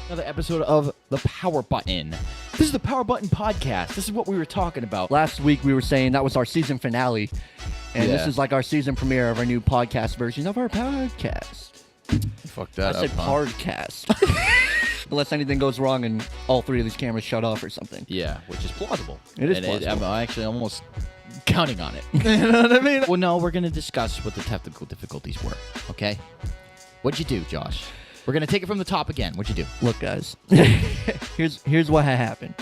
Another episode of The Power Button. This is the Power Button podcast. This is what we were talking about. Last week we were saying that was our season finale. And this is like our season premiere of our new podcast version of our podcast. Fuck that I said podcast. Unless anything goes wrong and all three of these cameras shut off or something. Yeah, which is plausible. It is plausible. I'm actually almost counting on it. You know what I mean? Well, no, we're going to discuss what the technical difficulties were, okay? What'd you do, Josh? We're going to take it from the top again. What'd you do? Look, guys. here's what happened.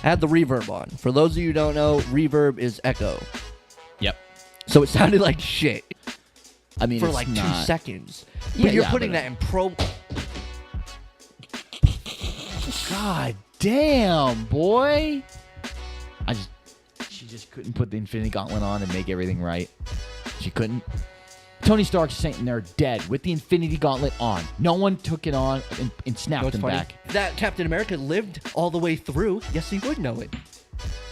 I had the reverb on. For those of you who don't know, reverb is echo. Yep. So it sounded like shit. I mean, for it's like not... 2 seconds. Yeah, But you're yeah, putting but- that in pro... God damn, boy. She just couldn't put the Infinity Gauntlet on and make everything right. She couldn't. Tony Stark's sitting there dead with the Infinity Gauntlet on. No one took it on and snapped him back. That Captain America lived all the way through. Yes, he would know it.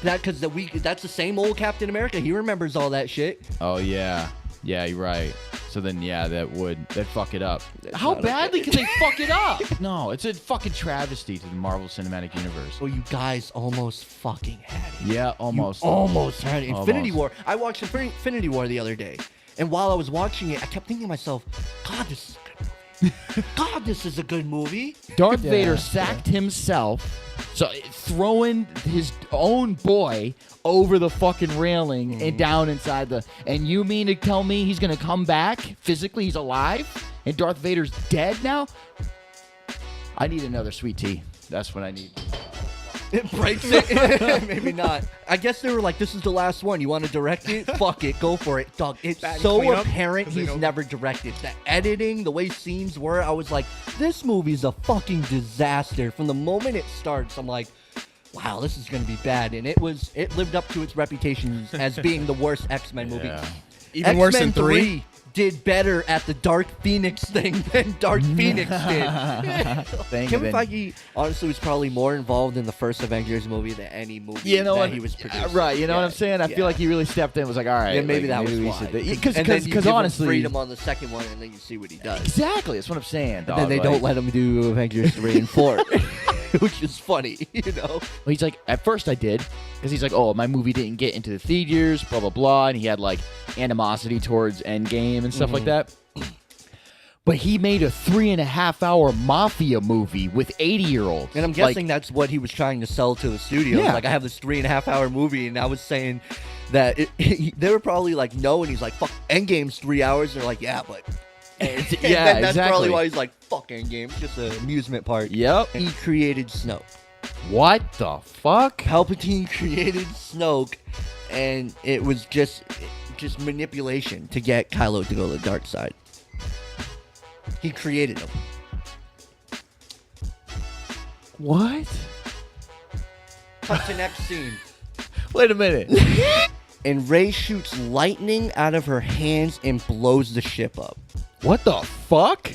That's the same old Captain America. He remembers all that shit. Oh, yeah. Yeah, you're right. So then, yeah, that'd fuck it up. That's How not badly okay. can they fuck it up? No, it's a fucking travesty to the Marvel Cinematic Universe. Oh, you guys almost fucking had it. Yeah, almost. You almost had it. Infinity Almost. War. I watched Infinity War the other day. And while I was watching it, I kept thinking to myself, God, this is a good movie. God, this is a good movie. Darth Vader sacked himself, so throwing his own boy over the fucking railing and down inside the... And you mean to tell me he's going to come back? Physically, he's alive? And Darth Vader's dead now? I need another sweet tea. That's what I need. It breaks it. Maybe not. I guess they were like, this is the last one. You want to direct it? Fuck it. Go for it. Dog, it's so apparent he's never directed. The editing, the way scenes were, I was like, this movie's a fucking disaster. From the moment it starts, I'm like, wow, this is going to be bad. And it lived up to its reputation as being the worst X-Men movie. Yeah. Even worse than X-Men 3? did better at the Dark Phoenix thing than Dark Phoenix did. Kevin Feige honestly was probably more involved in the first Avengers movie than any movie You know that what? he was producing. Right, you know what I'm saying? I feel like he really stepped in and was like, all right. Yeah, maybe like, that was we why. should- Because honestly... freedom on the second one, and then you see what he does. Exactly, that's what I'm saying, And dog. then they like- don't let him do Avengers 3 and 4, which is funny, you know? Well, he's like, at first I did, because he's like, oh, my movie didn't get into the theaters, blah, blah, blah, and he had, like, animosity towards Endgame and stuff like that. But he made a 3.5-hour mafia movie with 80-year-olds. And I'm guessing that's what he was trying to sell to the studio. Yeah. Like, I have this 3.5-hour movie, and I was saying that they were probably like, no, and he's like, fuck, Endgame's 3 hours. And they're like, yeah, but... And yeah, that's exactly. probably why he's like, fuck Endgame. It's just an amusement park. Yep. He created Snoke. What the fuck? Palpatine created Snoke, and it was just manipulation to get Kylo to go to the dark side. He created him. What? Cut to next scene. Wait a minute. And Rey shoots lightning out of her hands and blows the ship up. What the fuck?